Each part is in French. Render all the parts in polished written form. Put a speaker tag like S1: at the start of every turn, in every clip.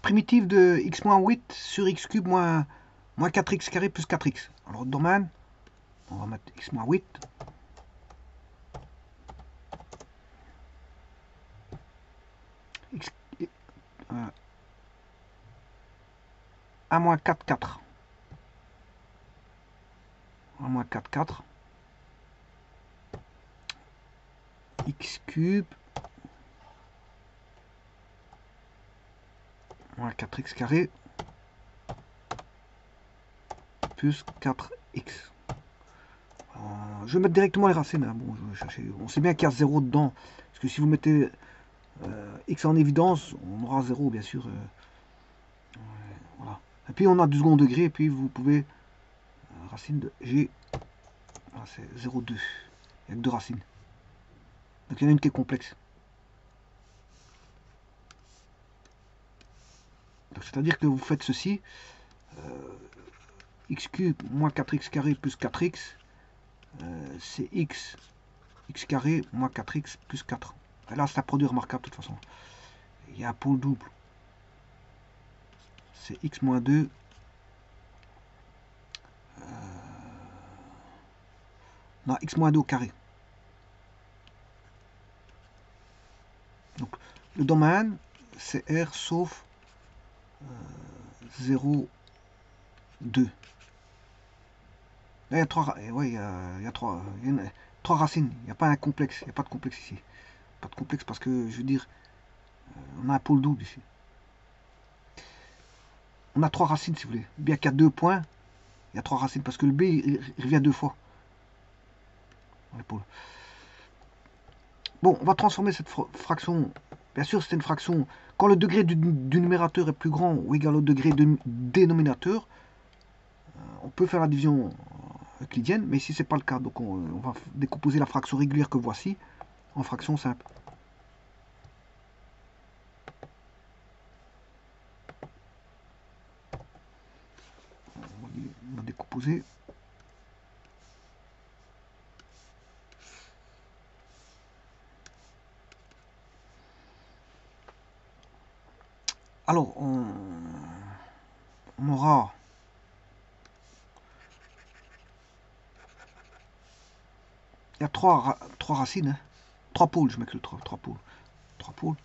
S1: primitive de x moins 8 sur x cube moins 4x carré plus 4x. Alors domaine, on va mettre x moins 8. X, 1 moins 4, 4. 1 moins 4, 4. X cube moins 4x carré plus 4x. Je vais mettre directement les racines. Hein. Bon, je vais chercher. On sait bien qu'il y a 0 dedans. Parce que si vous mettez x en évidence, on aura 0 bien sûr. Voilà. Et puis on a du second degré. Et puis vous pouvez. Racine de g. Ah, c'est 0,2. Il n'y a que deux racines. Donc il y en a une qui est complexe. C'est-à-dire que vous faites ceci. X cube moins 4x carré plus 4x. C'est x carré moins 4x plus 4. Et là, c'est un produit remarquable de toute façon. Il y a un pôle double. C'est x moins 2. Non, x moins 2 au carré. Donc, le domaine, c'est R sauf 0, 2. Là, il y a trois, ouais, il y a trois racines. Il n'y a pas un complexe. Il n'y a pas de complexe ici. Pas de complexe parce que, je veux dire, on a un pôle double ici. On a trois racines, si vous voulez. Bien qu'il y a 2 points, il y a trois racines parce que le B, il revient 2 fois. Dans les pôles. Bon, on va transformer cette fraction. Bien sûr, c'est une fraction. Quand le degré du numérateur est plus grand ou égal au degré du dénominateur, on peut faire la division euclidienne, mais ici, ce n'est pas le cas. Donc, on va décomposer la fraction régulière que voici en fraction simple. On va décomposer. Alors, on aura il y a trois racines, hein. 3 pôles, je mets que le 3 pôles. 3 pôles.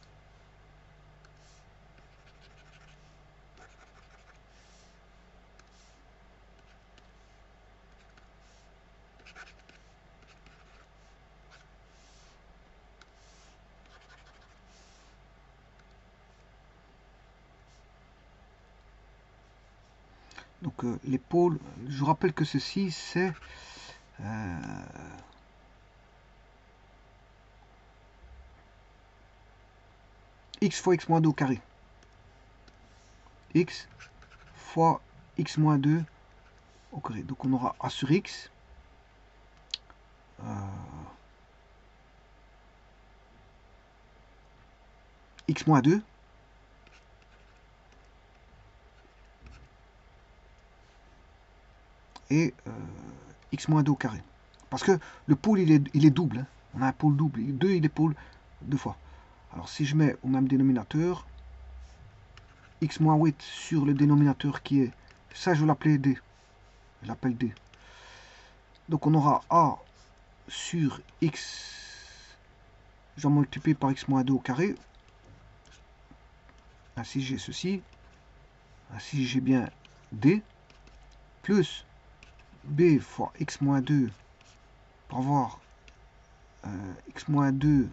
S1: Donc les pôles, je rappelle que ceci c'est x fois x moins 2 au carré. X fois x moins 2 au carré. Donc on aura a sur x x moins 2 et x moins 2 au carré. Parce que le pôle il est double. Hein. On a un pôle double. 2 il est pôle 2 fois. Alors si je mets au même dénominateur x moins 8 sur le dénominateur qui est, ça je vais l'appeler d. Je l'appelle d. Donc on aura a sur x, je vais multiplier par x moins 2 au carré. Ainsi j'ai ceci. Ainsi j'ai bien d plus b fois x moins 2 pour avoir x moins 2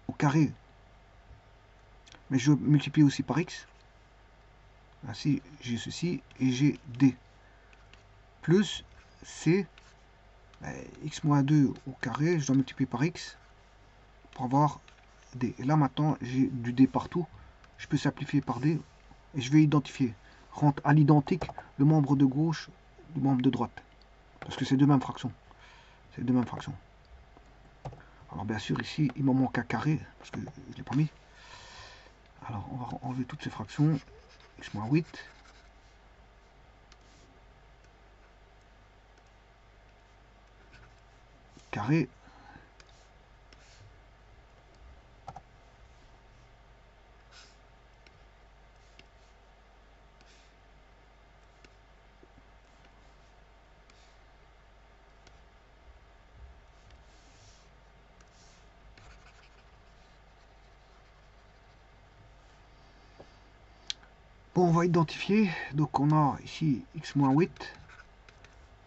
S1: au carré. Mais je multiplie aussi par x. Ainsi j'ai ceci et j'ai d plus c x moins 2 au carré, je dois multiplier par x pour avoir d. Et là maintenant j'ai du d partout, je peux simplifier par d et je vais identifier, rendre à l'identique le membre de gauche du membre de droite. Parce que c'est deux mêmes fractions. C'est deux mêmes fractions. Alors bien sûr ici il m'en manque un carré, parce que je ne l'ai pas mis. Alors on va enlever toutes ces fractions. x-8. Carré Bon, on va identifier. Donc on a ici x moins 8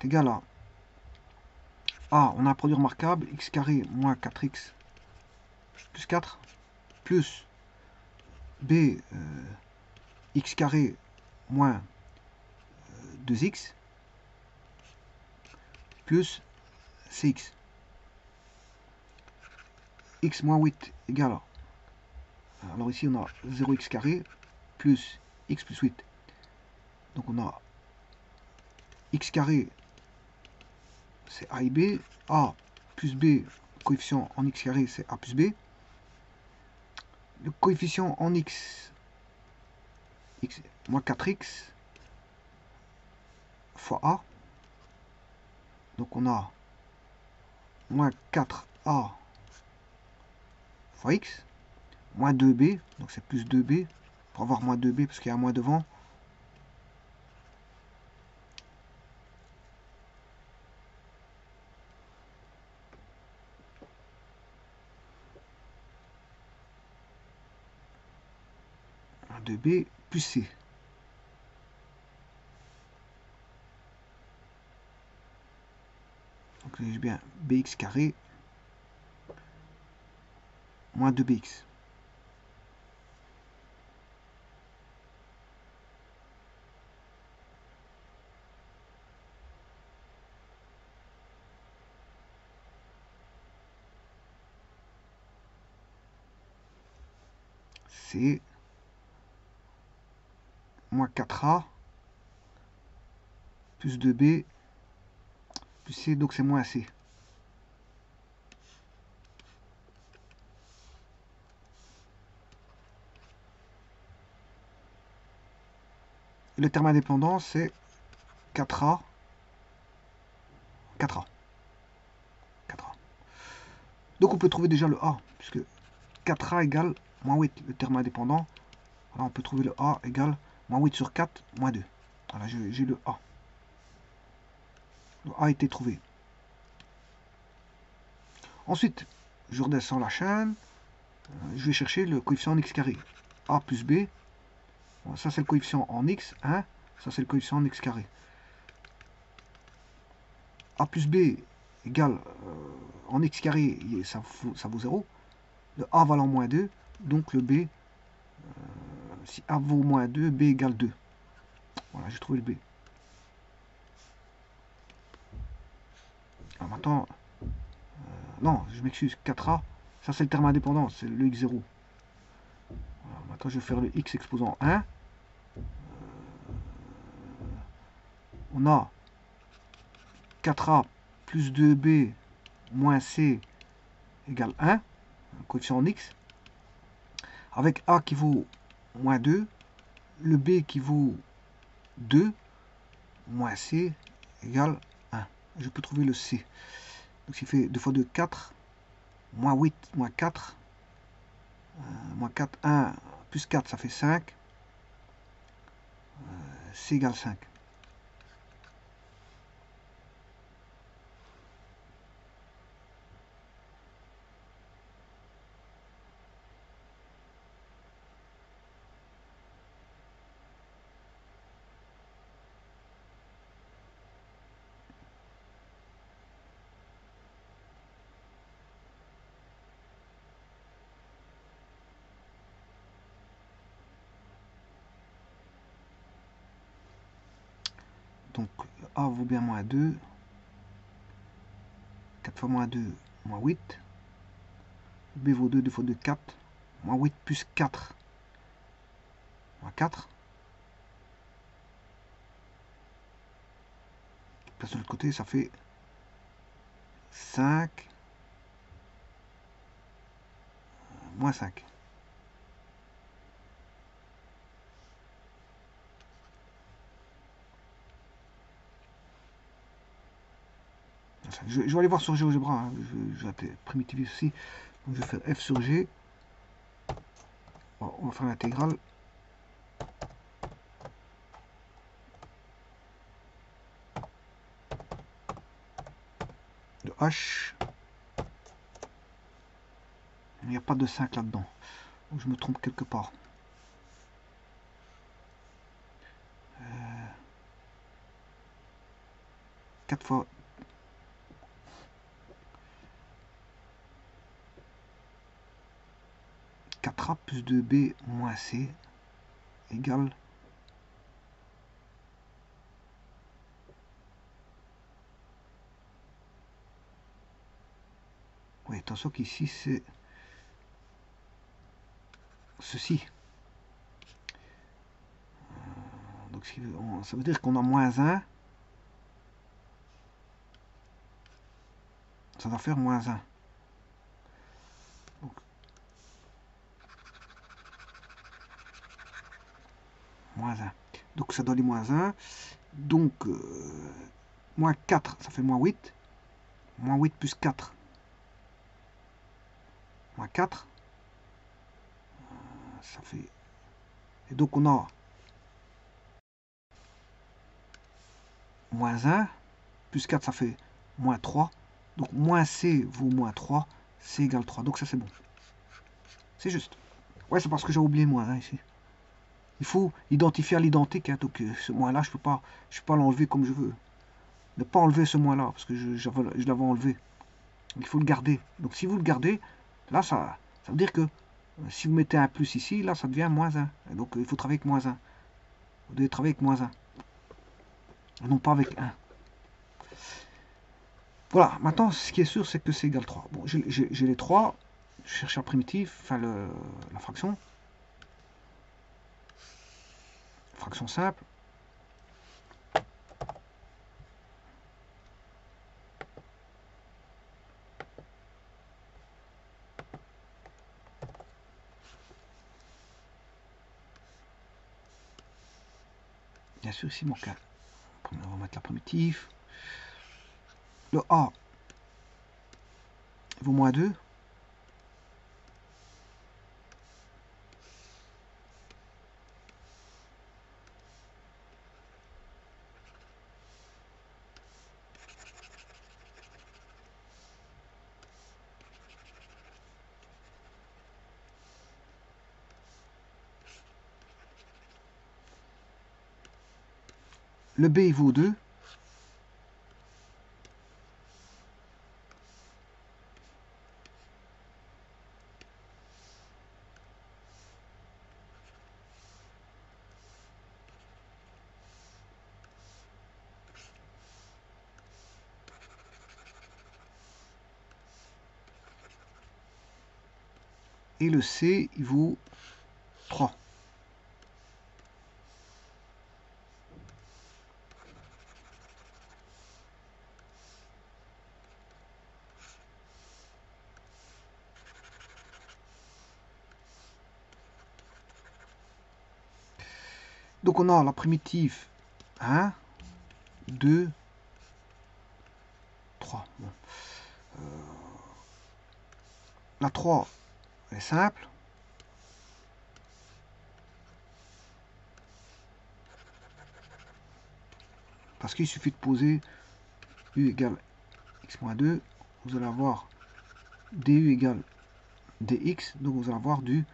S1: est égal à A, on a un produit remarquable, x carré moins 4x plus 4, plus B, x carré moins 2x, plus cx. X moins 8 égale à... Alors ici on a 0x carré plus x plus 8. Donc on a x carré, c'est a et b. A plus b, coefficient en x carré, c'est a plus b. Le coefficient en x, moins 4x fois a. Donc on a moins 4a fois x, moins 2b, donc c'est plus 2b, pour avoir moins 2b parce qu'il y a un moins devant. Un 2b plus c. Donc j'ai bien bx carré moins 2bx. C'est moins 4a plus 2b plus c, donc c'est moins c. Le terme indépendant, c'est 4a, 4a. 4a. Donc on peut trouver déjà le a, puisque 4a égale moins 8, le terme indépendant. Alors on peut trouver le a égale moins 8 sur 4, moins 2. Voilà, j'ai le a. Le a a été trouvé. Ensuite, je redescends la chaîne. Je vais chercher le coefficient en x carré. A plus b. Bon, ça c'est le coefficient en x, 1. Ça c'est le coefficient en x carré. A plus b égale en x carré, ça vaut 0. Le a valant moins 2. Donc le b, si a vaut moins 2, b égale 2. Voilà, j'ai trouvé le b. Alors maintenant, non, je m'excuse, 4a, ça c'est le terme indépendant, c'est le x0. Voilà, maintenant je vais faire le x exposant 1. On a 4a plus 2b moins c égale 1, coefficient en x, avec a qui vaut moins 2, le b qui vaut 2, moins c égale 1. Je peux trouver le c. Donc il fait 2 fois 2, 4, moins 8, moins 4, moins 4, 1, plus 4, ça fait 5, c égale 5. Donc a vaut bien moins 2. 4 fois moins 2, moins 8. B vaut 2, 2 fois 2, 4. Moins 8 plus 4, moins 4. Place de l'autre côté, ça fait 5, moins 5. Je vais aller voir sur GeoGebra, hein. Je vais primitiviser aussi. Donc je vais faire f sur g. Bon, on va faire l'intégrale. De h. Il n'y a pas de 5 là-dedans. Donc je me trompe quelque part. 4 fois 4A plus 2B moins C égale oui, attention qu'ici c'est ceci. Donc ça veut dire qu'on a moins 1. Ça va faire moins 1. Donc, moins 1. Donc ça donne les moins 1. Donc moins 4, ça fait moins 8. Moins 8 plus 4. Moins 4. Ça fait... Et donc on a moins 1. Plus 4, ça fait moins 3. Donc moins C vaut moins 3. C égale 3. Donc ça c'est bon. C'est juste. Ouais, c'est parce que j'ai oublié moins 1 ici. Il faut identifier à l'identique. Hein, donc ce moins-là, je peux pas l'enlever comme je veux. Ne pas enlever ce moins-là, parce que je l'avais enlevé. Il faut le garder. Donc si vous le gardez, là, ça veut dire que si vous mettez un plus ici, là, ça devient moins 1. Et donc il faut travailler avec moins 1. Vous devez travailler avec moins 1. Et non pas avec 1. Voilà, maintenant, ce qui est sûr, c'est que c'est égal 3. Bon, j'ai les 3. Je cherche la primitive, enfin la fraction. Fraction simple. Bien sûr, ici, mon cas. On va mettre la primitive. Le A vaut moins 2. Le B, il vaut 2. Et le C, il vaut 3. Donc on a la primitive 1, 2, 3. Bon. La 3 est simple. Parce qu'il suffit de poser U égale x moins 2. Vous allez avoir du égale dx. Donc vous allez avoir du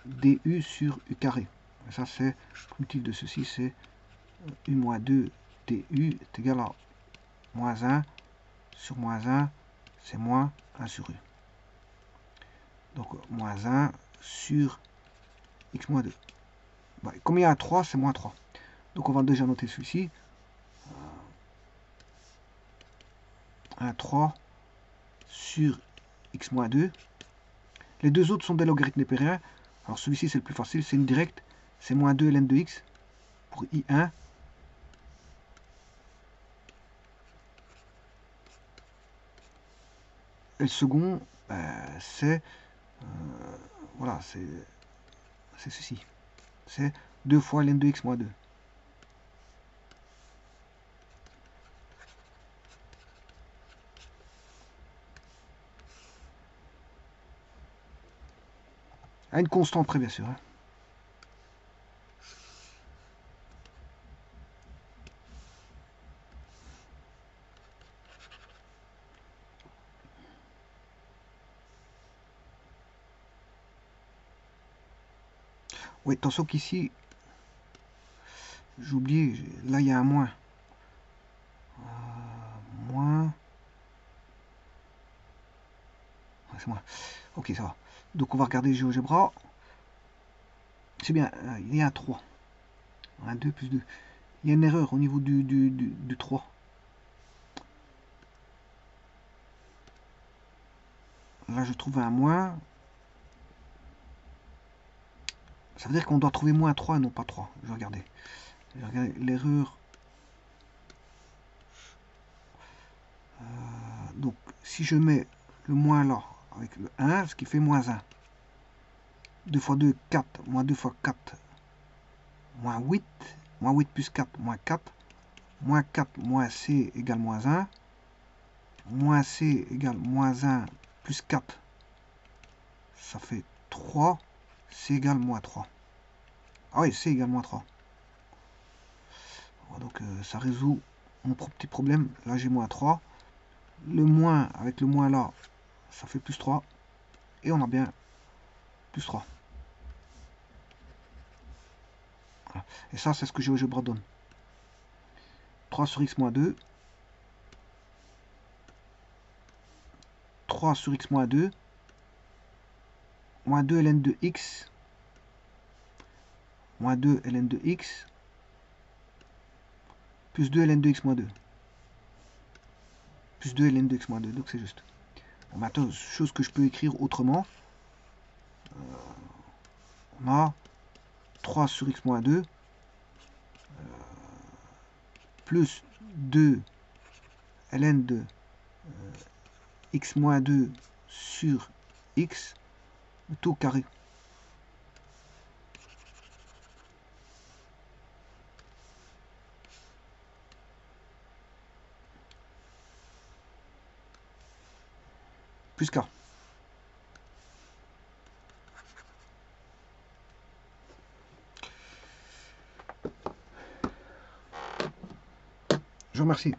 S1: du sur u carré. Et ça c'est, le primitif de ceci c'est u moins 2 du est égal à moins 1 sur moins 1, c'est moins 1 sur u. Donc moins 1 sur x moins 2. Bah, comme il y a un 3, c'est moins 3. Donc on va déjà noter celui-ci. Un 3 sur x moins 2. Les deux autres sont des logarithmes népériens. Alors celui-ci c'est le plus facile, c'est une directe. C'est moins 2 ln de x pour i1. Et le second, c'est voilà, c'est ceci. C'est 2 fois ln de x moins 2. À une constante près, bien sûr. Hein. Oui, attention qu'ici, J'ai oublié, là il y a un moins. Moins. Ouais, c'est moins. Ok, ça va. Donc on va regarder GeoGebra. C'est bien, il y a un 3. Un 2 plus 2. Il y a une erreur au niveau du 3. Là je trouve un moins. Ça veut dire qu'on doit trouver moins 3 et non pas 3. Je vais regarder. L'erreur. Donc si je mets le moins là avec le 1, ce qui fait moins 1. 2 fois 2, 4. Moins 2 fois 4, moins 8. Moins 8 plus 4, moins 4. Moins 4 moins C égale moins 1. Moins C égale moins 1 plus 4. Ça fait 3. C égale moins 3. Ah oui, C égale moins 3. Donc ça résout mon petit problème. Là j'ai moins 3. Le moins avec le moins là, ça fait plus 3. Et on a bien plus 3. Voilà. Et ça, c'est ce que GeoGebra donne. 3 sur x moins 2. 3 sur x moins 2. Moins 2 ln de x. Moins 2 ln de x. Plus 2 ln de x moins 2. Plus 2 ln de x moins 2. Donc c'est juste. Bon, maintenant, chose que je peux écrire autrement. On a 3 sur x moins 2. Plus 2 ln de x moins 2 sur x, le tout carré. Plus k. Je vous remercie.